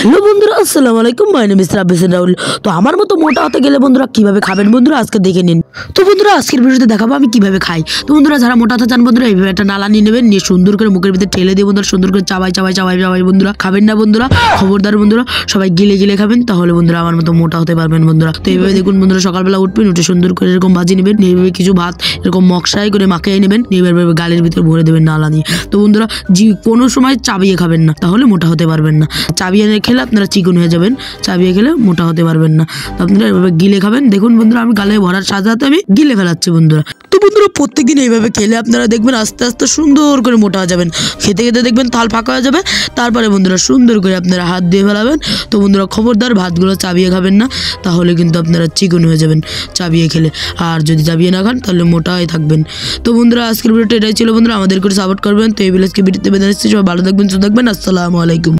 Hello বন্ধুরা, আসসালামু আলাইকুম। My name is Rabbis Rahul. তো আমার মতো মোটা হতে গেলে বন্ধুরা কিভাবে খাবেন বন্ধুরা আজকে দেখে নিন। তো বন্ধুরা আজকের ভিডিওতে দেখাবো আমি কিভাবে খাই। তো বন্ধুরা যারা মোটা হতে চান বন্ধুরা এইভাবে একটা নালা নিয়ে নেবেন, নিয়ে সুন্দর করে মুখের ভিতরে ঠেলে দিয়ে বন্ধুরা সুন্দর করে চাবাই চাবাই চাবাই চাবাই বন্ধুরা খাবেন না বন্ধুরা, খবরদার বন্ধুরা, সবাই গিলে গিলে খাবেন, তাহলে বন্ধুরা আমার মতো মোটা হতে পারবেন বন্ধুরা। তো এইভাবে দেখুন বন্ধুরা, সকালবেলা উঠবেন, উঠে সুন্দর করে এরকম ভাজি নেবেন, নিয়ে এইভাবে কিছু ভাত এরকম মকসাই করে মাখিয়ে নেবেন, নিয়ে এইভাবে গালের ভিতরে ভরে দেবেন নালা নিয়ে। তো বন্ধুরা কোনো সময় চাবিয়ে খাবেন না, তাহলে মোটা হতে পারবেন না। চাবিয়ে খেলে আপনারা চিকন হয়ে যাবেন, চাবিয়ে খেলে মোটা হতে পারবেন না। তো আপনারা এভাবে গিলে খাবেন। দেখুন বন্ধুরা আমি গালে ভরার সাথে সাথে আমি গিলে ফেলাচ্ছি বন্ধুরা। তো বন্ধুরা প্রত্যেকদিন এইভাবে খেলে আপনারা দেখবেন আস্তে আস্তে সুন্দর করে মোটা হয়ে যাবেন। খেতে খেতে দেখবেন থাল ফাঁকা হয়ে যাবে, তারপরে বন্ধুরা সুন্দর করে আপনারা হাত দিয়ে ফেলাবেন। তো বন্ধুরা খবরদার ভাতগুলো চাবিয়ে খাবেন না, তাহলে কিন্তু আপনারা চিকন হয়ে যাবেন চাবিয়ে খেলে। আর যদি চাবিয়ে না খান তাহলে মোটা হয়ে থাকবেন। তো বন্ধুরা আজকের ভিডিওটা এটাই ছিল বন্ধুরা, আমাদের করে সাপোর্ট করবেন। তো এই ভিলেজকে ভিডিওতে বেঁধে নিচ্ছি, সবাই ভালো থাকবেন, সুস্থ থাকবেন। আসসালামু আলাইকুম।